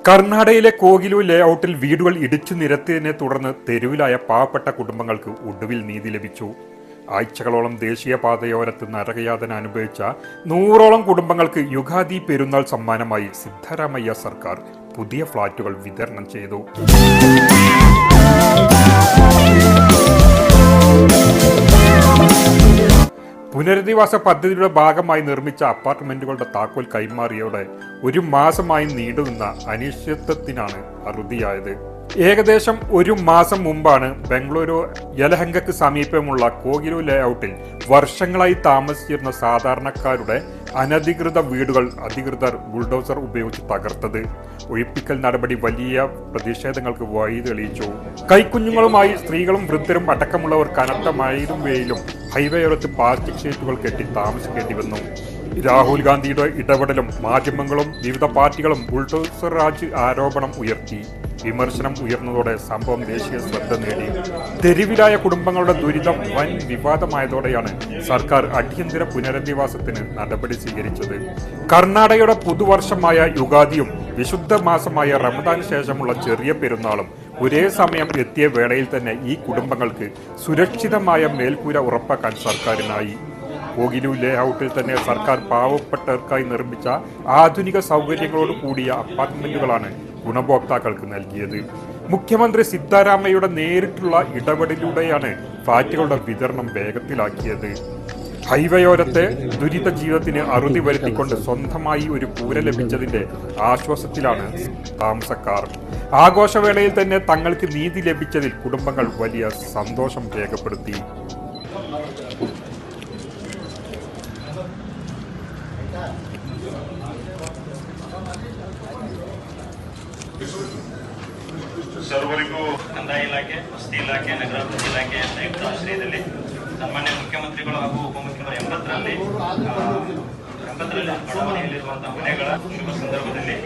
കർണാടകയിലെ കോഗിലു ലേഔട്ടിൽ വീടുകൾ ഇടിച്ചു നിരത്തിയതിനെ തുടർന്ന് തെരുവിലായ പാവപ്പെട്ട കുടുംബങ്ങൾക്ക് ഒടുവിൽ നീതി ലഭിച്ചു. ആഴ്ചകളോളം ദേശീയപാതയോരത്ത് നരകയാതന അനുഭവിച്ച 100ഓളം കുടുംബങ്ങൾക്ക് യുഗാദി പെരുന്നാൾ സമ്മാനമായി സിദ്ധരാമയ്യ സർക്കാർ പുതിയ ഫ്ളാറ്റുകൾ വിതരണം ചെയ്തു. പുനരധിവാസ പദ്ധതിയുടെ ഭാഗമായി നിർമ്മിച്ച അപ്പാർട്ട്മെന്റുകളുടെ താക്കോൽ കൈമാറിയോടെ ഒരു മാസമായി നീണ്ടുനിന്ന അനിശ്ചിതത്വത്തിനാണ് അറുതിയായത്. ഏകദേശം ഒരു മാസം മുമ്പാണ് ബംഗളൂരു യലഹങ്കക്ക് സമീപമുള്ള കോഗിലു ലേഔട്ടിൽ വർഷങ്ങളായി താമസിച്ചിരുന്ന സാധാരണക്കാരുടെ അനധികൃത വീടുകൾ അധികൃതർ ബുൾഡോസർ ഉപയോഗിച്ച് തകർത്തത്. ഒഴിപ്പിക്കൽ നടപടി വലിയ പ്രതിഷേധങ്ങൾക്ക് വഴി തെളിയിച്ചു. കൈക്കുഞ്ഞുങ്ങളുമായി സ്ത്രീകളും വൃദ്ധരും അടക്കമുള്ളവർ കനത്ത മഴയിലും വെയിലും ഹൈവേയോരത്ത് പ്ലാസ്റ്റിക് ഷീറ്റുകൾ കെട്ടി താമസിക്കേണ്ടി വന്നു. രാഹുൽ ഗാന്ധിയുടെ ഇടപെടലും മാധ്യമങ്ങളും വിവിധ പാർട്ടികളും ബുൾഡോസർ രാജ് ആരോപണം ഉയർത്തി. വിമർശനം ഉയർന്നതോടെ സംഭവം ദേശീയ ശ്രദ്ധ നേടി. തെരുവിലായ കുടുംബങ്ങളുടെ ദുരിതം വൻ വിവാദമായതോടെയാണ് സർക്കാർ അടിയന്തര പുനരധിവാസത്തിന് നടപടി സ്വീകരിച്ചത്. കർണാടകയുടെ പുതുവർഷമായ യുഗാദിയും വിശുദ്ധ മാസമായ റമദാൻ ശേഷമുള്ള ചെറിയ പെരുന്നാളും ഒരേ സമയം എത്തിയ വേളയിൽ തന്നെ ഈ കുടുംബങ്ങൾക്ക് സുരക്ഷിതമായ മേൽക്കൂര ഉറപ്പാക്കാൻ സർക്കാരിനായി. കോഗിലു ലേഔട്ടിൽ തന്നെ സർക്കാർ പാവപ്പെട്ടവർക്കായി നിർമ്മിച്ച ആധുനിക സൗകര്യങ്ങളോട് കൂടിയ അപ്പാർട്ട്മെന്റുകളാണ് ഗുണഭോക്താക്കൾക്ക് നൽകിയത്. മുഖ്യമന്ത്രി സിദ്ധരാമയ്യയുടെ നേരിട്ടുള്ള ഇടപെടലിലൂടെയാണ് ഫ്ളാറ്റുകളുടെ വിതരണം വേഗത്തിലാക്കിയത്. ഹൈവേയോരത്തെ ദുരിത ജീവിതത്തിന് അറുതി വരുത്തിക്കൊണ്ട് സ്വന്തമായി ഒരു കൂര ലഭിച്ചതിന്റെ ആശ്വാസത്തിലാണ് താമസക്കാർ. ആഘോഷവേളയിൽ തന്നെ തങ്ങൾക്ക് നീതി ലഭിച്ചതിൽ കുടുംബങ്ങൾ വലിയ സന്തോഷം രേഖപ്പെടുത്തി. ಸರ್ವರಿಗೂ ಕಂದಾಯ ಇಲಾಖೆ, ವಸತಿ ಇಲಾಖೆ, ನಗರಾಭಿವೃದ್ಧಿ ಇಲಾಖೆ ಸಂಯುಕ್ತ ಆಶ್ರಯದಲ್ಲಿ ಸನ್ಮಾನ್ಯ ಮುಖ್ಯಮಂತ್ರಿಗಳು ಹಾಗೂ ಉಪಮುಖ್ಯಮಂತ್ರಿಗಳು 80ರಲ್ಲಿ ಬಡಾವಣೆಯಲ್ಲಿರುವಂತಹ ಮನೆಗಳ ಶುಭ ಸಂದರ್ಭದಲ್ಲಿ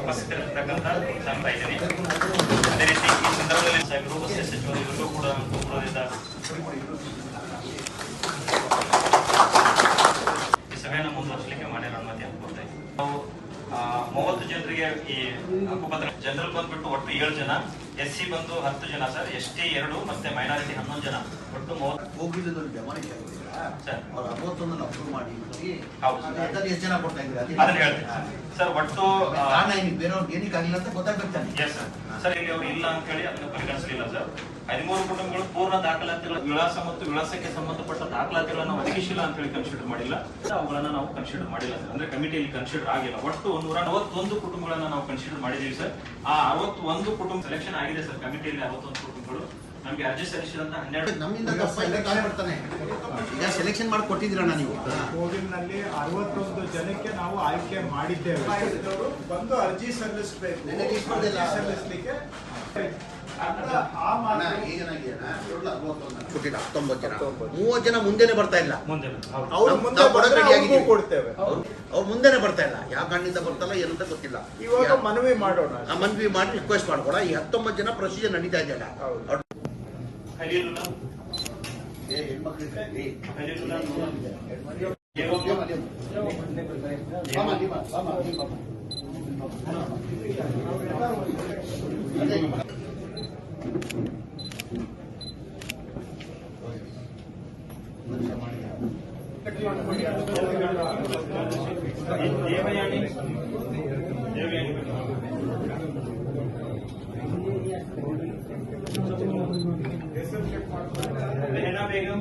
ಉಪಸ್ಥಿತರಿರ್ತಕ್ಕಂಥ ಸಾಕ್ತಾ ಇದ್ದೀನಿ. ಅದೇ ರೀತಿ ಈ ಸಂದರ್ಭದಲ್ಲಿ ಗೃಹ ಸಚಿವರಿಗೂ ಕೂಡ ಪೂರ್ವದಿಂದ ಈ ಸಭೆಯನ್ನು ಮುಂದುವರಿಸಲಿಕ್ಕೆ ಮಾಡ್ಯಾರ ಅನುಮತಿ ಅನ್ಕೊಳ್ತಾ ಇದ್ದೀವಿ. ನಾವು 30 ಜನರಿಗೆ ಈ ಹಕ್ಕುಪತ್ರ. ಜನರಲ್ ಬಂದ್ಬಿಟ್ಟು ಒಟ್ಟು 7 ಜನ, SC ಬಂದು 10 ಜನ ಸರ್, ST 2 ಮತ್ತೆ ಮೈನಾರಿಟಿ 11 ಜನ, ಒಟ್ಟು 30. ಹೋಗಿಲ್ಲದವ್ರು ಜಮಾನಿಕೆ ಸರ್, ಅವ್ರು 61 ಅಪ್ರೂವ್ ಮಾಡಿ ಎಷ್ಟು ಜನ ಕೊಡ್ತಾ ಇದ್ದೀರಾ ಅದನ್ನ ಹೇಳ್ತೀನಿ ಸರ್. ಒಟ್ಟು ಬೇರೆಯವ್ರಿಗೆ ಏನಕ್ಕೆ ಆಗಿಲ್ಲ ಅಂತ ಗೊತ್ತಾಗ್ಬೇಕಾನೆ. ಎಸ್ ಸರ್, ಇಲ್ಲಿ ಅವ್ರು ಇಲ್ಲ ಅಂತ ಹೇಳಿ ಅದನ್ನ ಪರಿಗಣಿಸಲಿಲ್ಲ ಸರ್. 13 ಕುಟುಂಬಗಳು ಪೂರ್ಣ ದಾಖಲಾತಿಗಳ ವಿಳಾಸ ಮತ್ತು ವಿಳಾಸಕ್ಕೆ ಸಂಬಂಧಪಟ್ಟ ದಾಖಲಾತಿಗಳನ್ನ ಒದಗಿಸಿಲ್ಲ ಅಂತ ಹೇಳಿ ಕನ್ಸಿಡರ್ ಮಾಡಿಲ್ಲ. ಅವುಗಳನ್ನ ನಾವು ಕನ್ಸಿಡರ್ ಮಾಡಿಲ್ಲ ಸರ್, ಅಂದ್ರೆ ಕಮಿಟಿಯಲ್ಲಿ ಕನ್ಸಿಡರ್ ಆಗಿಲ್ಲ. ಒಟ್ಟು 141 ಕುಟುಂಬಗಳನ್ನ ನಾವು ಕನ್ಸಿಡರ್ ಮಾಡಿದೀವಿ ಸರ್. ಆ 61 ಕುಟುಂಬ ಸೆಲೆಕ್ಷನ್ ಆಗಿದೆ ಸರ್. ಕಮಿಟಿಯಲ್ಲಿ 61 ಕುಟುಂಬಗಳು ನಮ್ಗೆ ಅರ್ಜಿ ಸಲ್ಲಿಸಿದಂತ 12 ನಮ್ಮಿಂದ ಬರ್ತಾನೆ. ಈಗ ಸೆಲೆಕ್ಷನ್ ಮಾಡಿ ಕೊಟ್ಟಿದ್ದೀರಣ್ಣ ನೀವು. ಕೋವಿಲ್ನಲ್ಲಿ 61 ಜನಕ್ಕೆ ನಾವು ಆಯ್ಕೆ ಮಾಡಿದ್ದೇವೆ. ಬಂದು ಅರ್ಜಿ ಸಲ್ಲಿಸಬೇಕು. ಸಲ್ಲಿಸಲಿಕ್ಕೆ 19 ಜನ, 30 ಜನ ಮುಂದೆನೆ ಬರ್ತಾ ಇಲ್ಲ. ಅವ್ರು ಮುಂದೆನೆ ಬರ್ತಾ ಇಲ್ಲ. ಯಾವ ಕಾರಣದಿಂದ ಬರ್ತಾಯಿಲ್ಲ ಏನಂತ ಗೊತ್ತಿಲ್ಲ. ಇವಾಗ ಮನವಿ ಮಾಡೋಣ, ಮನವಿ ಮಾಡಿ ರಿಕ್ವೆಸ್ಟ್ ಮಾಡ್ಕೊಡ. ಈ 19 ಜನ ಪ್ರೊಸೀಜರ್ ನಡೀತಾ ಇದೆಯಲ್ಲ. ಬೇಗಂ